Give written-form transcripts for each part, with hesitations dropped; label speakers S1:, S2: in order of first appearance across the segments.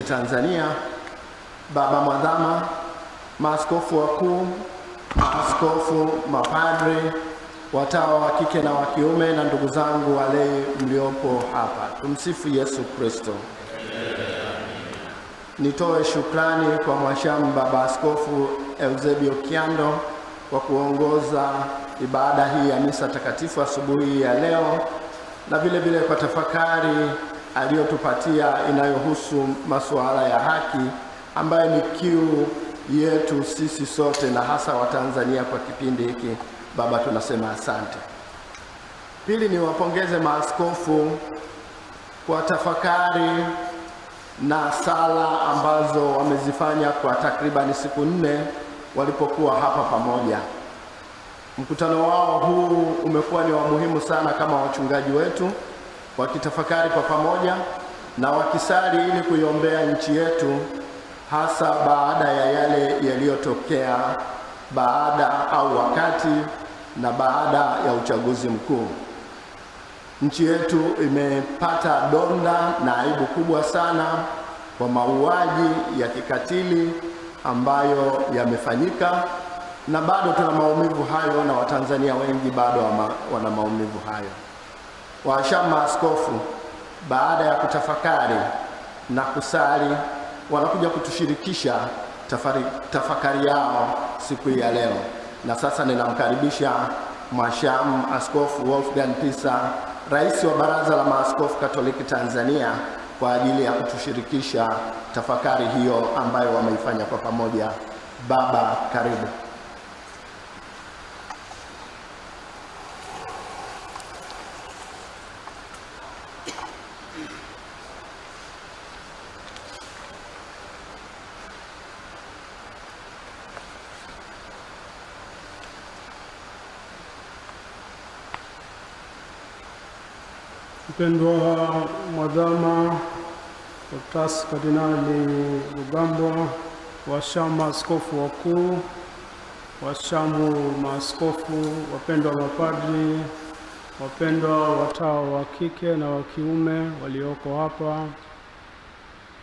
S1: Tanzania, baba mwadhama, maaskofu wakuu, maaskofu, mapadri, watawa wa kike na wa kiume na ndugu zangu walei mliopo hapa. Tumsifu Yesu Kristo. Nitoe shukrani kwa Mhashamu Baba Askofu Eusebio Kiando kwa kuongoza ibada hii ya misa takatifu asubuhi ya leo, na vile vile kwa tafakari aliyotupatia inayohusu masuala ya haki ambayo ni kiu yetu sisi sote na hasa wa Tanzania kwa kipindi hiki. Baba, tunasema asante. Pili, ni wapongeze maaskofu kwa tafakari na sala ambazo wamezifanya kwa takribani siku 4 walipokuwa hapa pamoja. Mkutano wao huu umekuwa ni wa muhimu sana kama wachungaji wetu, wakitafakari kwa pamoja na wakisali ili kuiombea nchi yetu, hasa baada ya yale yaliyotokea baada au wakati na baada ya uchaguzi mkuu. Nchi yetu imepata donda na aibu kubwa sana kwa mauaji ya kikatili ambayo yamefanyika, na bado tuna maumivu hayo na Watanzania wengi bado wana maumivu hayo. Wahashamu maaskofu, baada ya kutafakari na kusali, wanakuja kutushirikisha tafakari yao siku ya leo. Na sasa ninamkaribisha Mhashamu Askofu Wolfgang Pisa, Rais wa Baraza la Maaskofu Katoliki Tanzania, kwa ajili ya kutushirikisha tafakari hiyo ambayo wameifanya kwa pamoja. Baba, karibu.
S2: Mpendwa mwadhama Dr. Kardinali Rugambwa, washamu maaskofu wakuu, washamu maaskofu, wapendwa mapadri, wapendwa watawa wa kike na wa kiume walioko hapa,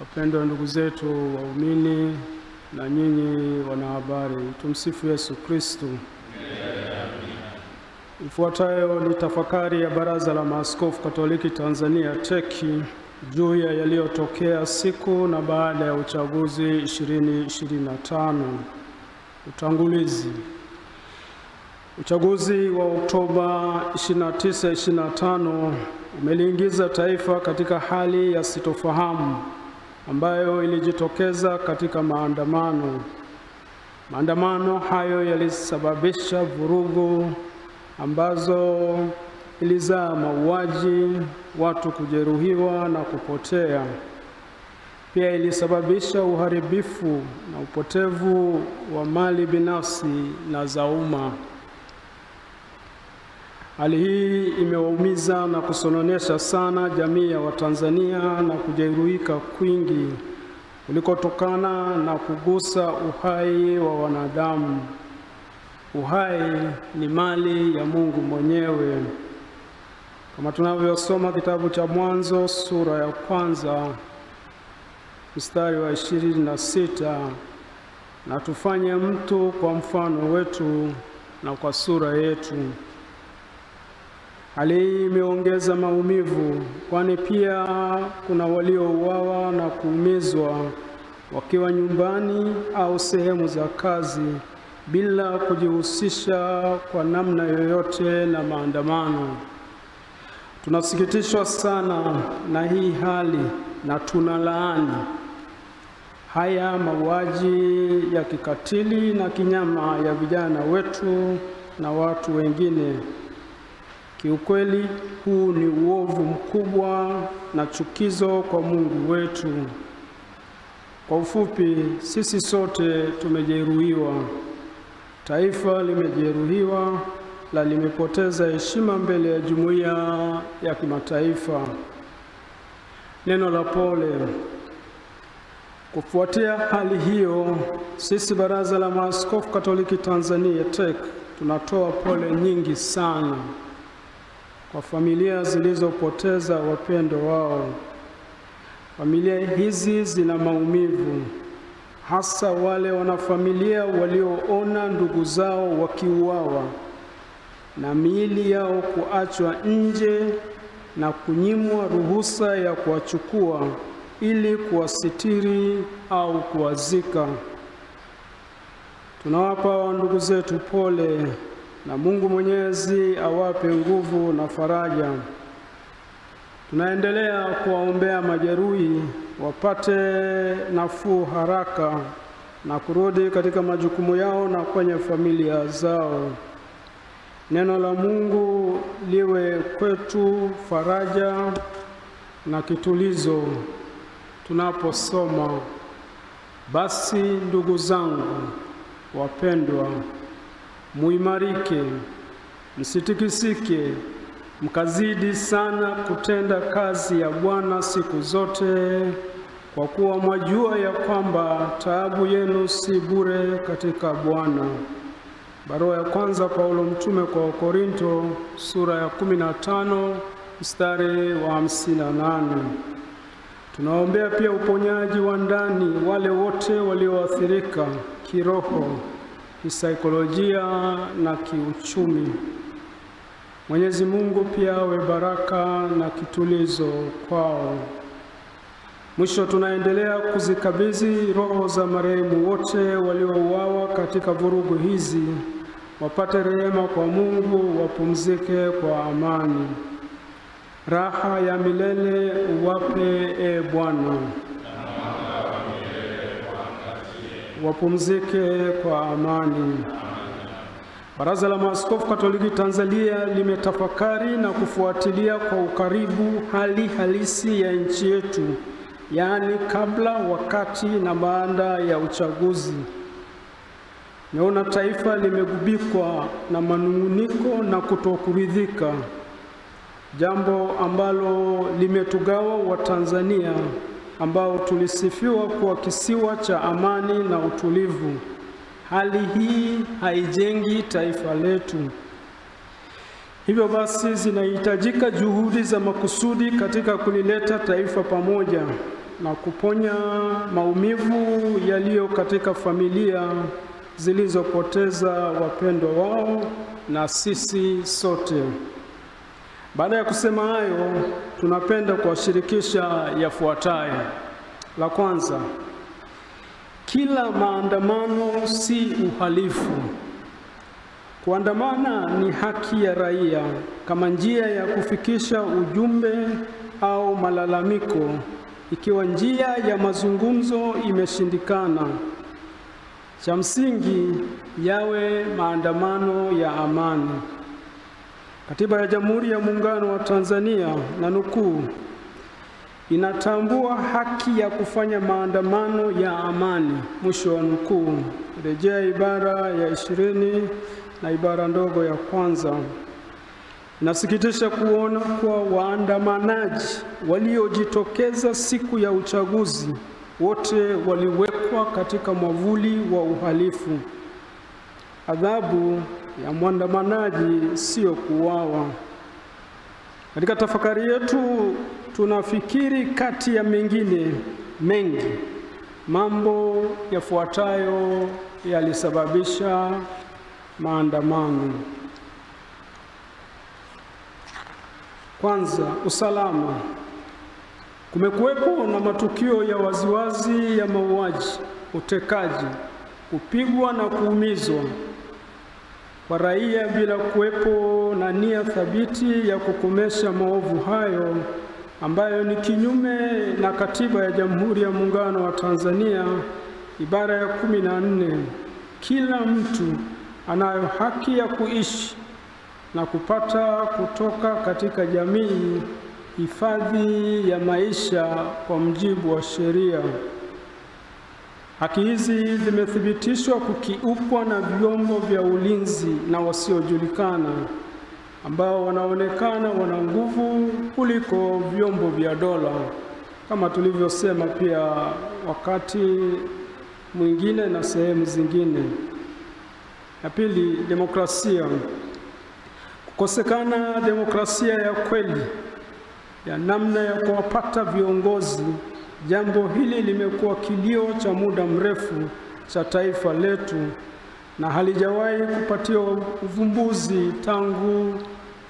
S2: wapendwa ndugu zetu waumini na nyinyi wanahabari, tumsifu Yesu Kristo. Ifuatayo ni tafakari ya Baraza la Maaskofu Katoliki Tanzania TEC juu ya yaliyotokea siku na baada ya uchaguzi 2025. Utangulizi. Uchaguzi wa Oktoba 29, 2025 umeliingiza taifa katika hali ya sitofahamu ambayo ilijitokeza katika maandamano. Maandamano hayo yalisababisha vurugu ambazo ilizaa mauaji, watu kujeruhiwa na kupotea. Pia ilisababisha uharibifu na upotevu wa mali binafsi na za umma. Hali hii imewaumiza na kusononesha sana jamii ya Watanzania na kujeruhika kwingi kulikotokana na kugusa uhai wa wanadamu. Uhai ni mali ya Mungu mwenyewe. Kama tunavyosoma kitabu cha Mwanzo sura ya 1 mstari wa 26, na tufanye mtu kwa mfano wetu na kwa sura yetu. Hali hii imeongeza maumivu, kwani pia kuna waliouawa na kuumizwa wakiwa nyumbani au sehemu za kazi bila kujihusisha kwa namna yoyote na maandamano. Tunasikitishwa sana na hii hali na tunalaani haya mauaji ya kikatili na kinyama ya vijana wetu na watu wengine. Kiukweli, huu ni uovu mkubwa na chukizo kwa Mungu wetu. Kwa ufupi, sisi sote tumejeruhiwa. Taifa limejeruhiwa na limepoteza heshima mbele ya jumuiya ya kimataifa. Neno la pole. Kufuatia hali hiyo, sisi Baraza la Maaskofu Katoliki Tanzania TEC tunatoa pole nyingi sana kwa familia zilizopoteza wapendo wao. Familia hizi zina maumivu, hasa wale wanafamilia walioona ndugu zao wakiuawa na miili yao kuachwa nje na kunyimwa ruhusa ya kuwachukua ili kuwasitiri au kuwazika. Tunawapa ndugu zetu pole, na Mungu Mwenyezi awape nguvu na faraja. Tunaendelea kuwaombea majeruhi wapate nafuu haraka na kurudi katika majukumu yao na kwenye familia zao. Neno la Mungu liwe kwetu faraja na kitulizo tunaposoma. Basi ndugu zangu wapendwa, muimarike, msitikisike, mkazidi sana kutenda kazi ya Bwana siku zote, kwa kuwa mwajua ya kwamba taabu yenu si bure katika Bwana. Barua ya kwanza Paulo mtume kwa Korinto, sura ya 15 mstari wa 58. Tunaombea pia uponyaji wa ndani wale wote walioathirika kiroho, kisaikolojia na kiuchumi. Mwenyezi Mungu pia awe baraka na kitulizo kwao. Mwisho, tunaendelea kuzikabidhi roho za marehemu wote waliouawa katika vurugu hizi, wapate rehema kwa Mungu, wapumzike kwa amani. Raha ya milele uwape, e Bwana. Wapumzike kwa amani. Baraza la Maaskofu Katoliki Tanzania limetafakari na kufuatilia kwa ukaribu hali halisi ya nchi yetu, yaani kabla, wakati na baada ya uchaguzi. Naona taifa limegubikwa na manunguniko na kutokuridhika, jambo ambalo limetugawa Watanzania ambao tulisifiwa kuwa kisiwa cha amani na utulivu. Hali hii haijengi taifa letu. Hivyo basi zinahitajika juhudi za makusudi katika kulileta taifa pamoja na kuponya maumivu yaliyo katika familia zilizopoteza wapendwa wao na sisi sote. Baada ya kusema hayo, tunapenda kuwashirikisha yafuatayo. La kwanza, kila maandamano si uhalifu. Kuandamana ni haki ya raia kama njia ya kufikisha ujumbe au malalamiko. Ikiwa njia ya mazungumzo imeshindikana, cha msingi yawe maandamano ya amani. Katiba ya Jamhuri ya Muungano wa Tanzania, na nukuu, inatambua haki ya kufanya maandamano ya amani, mwisho wa nukuu. Rejea ibara ya 20 na ibara ndogo ya kwanza. Inasikitisha kuona kuwa waandamanaji waliojitokeza siku ya uchaguzi wote waliwekwa katika mwavuli wa uhalifu. Adhabu ya mwandamanaji sio kuuawa. Katika tafakari yetu tunafikiri kati ya mengine mengi, mambo yafuatayo yalisababisha maandamano. Kwanza, usalama. Kumekuwepo na matukio ya waziwazi ya mauaji, utekaji, kupigwa na kuumizwa kwa raia bila kuwepo na nia thabiti ya kukomesha maovu hayo, ambayo ni kinyume na Katiba ya Jamhuri ya Muungano wa Tanzania ibara ya 14. Kila mtu anayo haki ya kuishi na kupata kutoka katika jamii hifadhi ya maisha kwa mujibu wa sheria. Haki hizi zimethibitishwa kukiukwa na vyombo vya ulinzi na wasiojulikana ambao wanaonekana wana nguvu kuliko vyombo vya dola, kama tulivyosema pia wakati mwingine na sehemu zingine. Ya pili, demokrasia. Kukosekana demokrasia ya kweli ya namna ya kuwapata viongozi Jambo hili limekuwa kilio cha muda mrefu cha taifa letu na halijawahi kupatiwa uvumbuzi tangu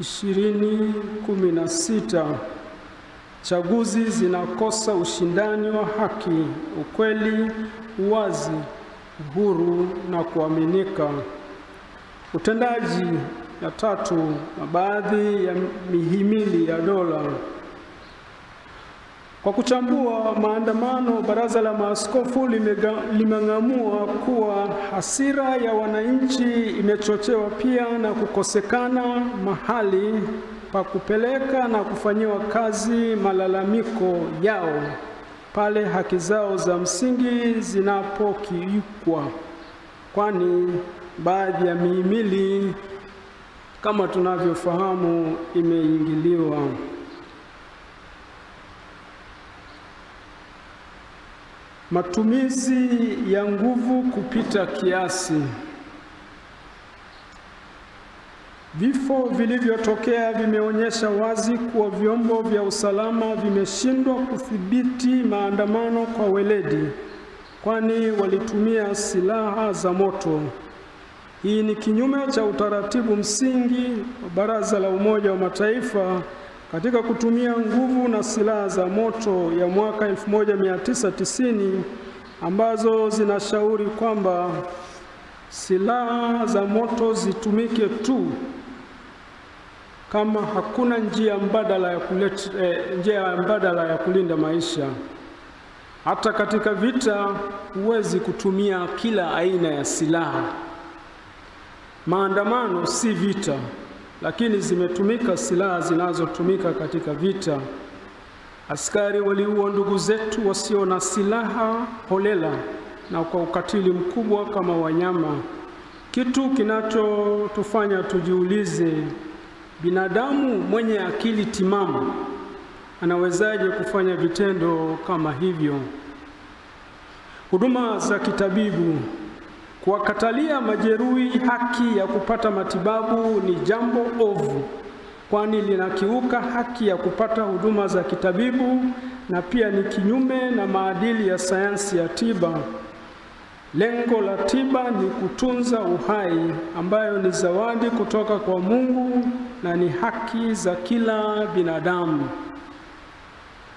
S2: 2016. Chaguzi zinakosa ushindani wa haki, ukweli, uwazi, uhuru na kuaminika. Utendaji ya tatu na baadhi ya mihimili ya dola. Kwa kuchambua maandamano, Baraza la Maaskofu limeng'amua kuwa hasira ya wananchi imechochewa pia na kukosekana mahali pa kupeleka na kufanyiwa kazi malalamiko yao pale haki zao za msingi zinapokiukwa, kwani baadhi ya mihimili kama tunavyofahamu imeingiliwa. Matumizi ya nguvu kupita kiasi. Vifo vilivyotokea vimeonyesha wazi kuwa vyombo vya usalama vimeshindwa kudhibiti maandamano kwa weledi, kwani walitumia silaha za moto. Hii ni kinyume cha utaratibu msingi wa Baraza la Umoja wa Mataifa katika kutumia nguvu na silaha za moto ya mwaka 1990 ambazo zinashauri kwamba silaha za moto zitumike tu kama hakuna njia mbadala ya kulinda maisha. Hata katika vita huwezi kutumia kila aina ya silaha. Maandamano si vita, lakini zimetumika silaha zinazotumika katika vita. Askari waliua ndugu zetu wasio na silaha holela na kwa ukatili mkubwa kama wanyama. Kitu kinachotufanya tujiulize, binadamu mwenye akili timamu anawezaje kufanya vitendo kama hivyo? Huduma za kitabibu. Kuwakatalia majeruhi haki ya kupata matibabu ni jambo ovu, kwani linakiuka haki ya kupata huduma za kitabibu na pia ni kinyume na maadili ya sayansi ya tiba. Lengo la tiba ni kutunza uhai, ambayo ni zawadi kutoka kwa Mungu na ni haki za kila binadamu.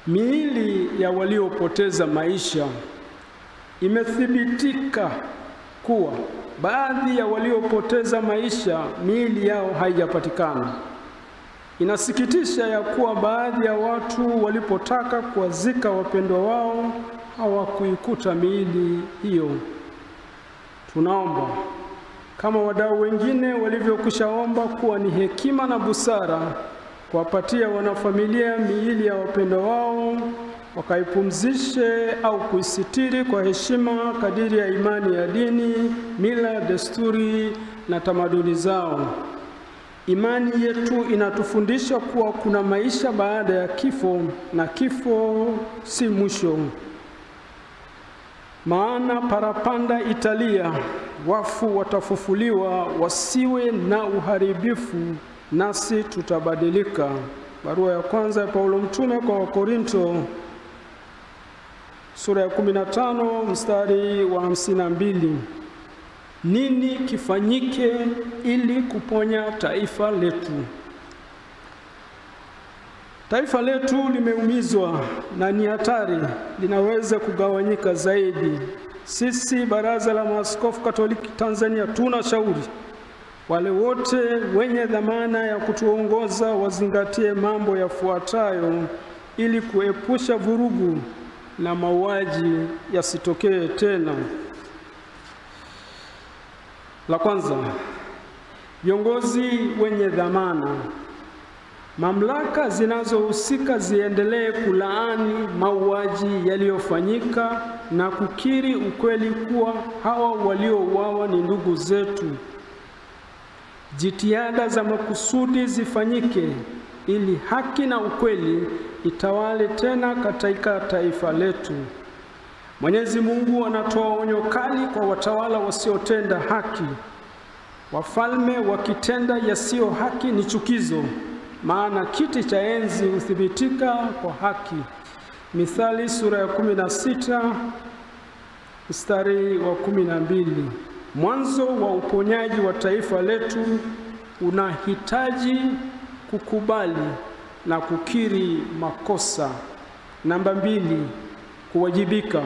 S2: Miili ya waliopoteza maisha. Imethibitika kuwa baadhi ya waliopoteza maisha miili yao haijapatikana. Inasikitisha ya kuwa baadhi ya watu walipotaka kuwazika wapendwa wao hawakuikuta miili hiyo. Tunaomba kama wadau wengine walivyokwishaomba kuwa ni hekima na busara kuwapatia wanafamilia miili ya wapendwa wao, wakaipumzishe au kuisitiri kwa heshima kadiri ya imani ya dini, mila, desturi na tamaduni zao. Imani yetu inatufundisha kuwa kuna maisha baada ya kifo na kifo si mwisho. Maana parapanda italia, wafu watafufuliwa, wasiwe na uharibifu, nasi tutabadilika. Barua ya kwanza ya Paulo mtume kwa Wakorinto, sura ya 15 mstari wa 52. Nini kifanyike ili kuponya taifa letu? Taifa letu limeumizwa na ni hatari, linaweza kugawanyika zaidi. Sisi Baraza la Maaskofu Katoliki Tanzania tunashauri wale wote wenye dhamana ya kutuongoza wazingatie mambo yafuatayo ili kuepusha vurugu na mauaji yasitokee tena. La kwanza, viongozi wenye dhamana. Mamlaka zinazohusika ziendelee kulaani mauaji yaliyofanyika na kukiri ukweli kuwa hawa waliouawa ni ndugu zetu. Jitihada za makusudi zifanyike ili haki na ukweli itawale tena katika taifa letu. Mwenyezi Mungu anatoa onyo kali kwa watawala wasiotenda haki. Wafalme wakitenda yasiyo haki ni chukizo, maana kiti cha enzi huthibitika kwa haki. Mithali sura ya 16 mstari wa 12. Mwanzo wa uponyaji wa taifa letu unahitaji kukubali na kukiri makosa. Namba 2, kuwajibika.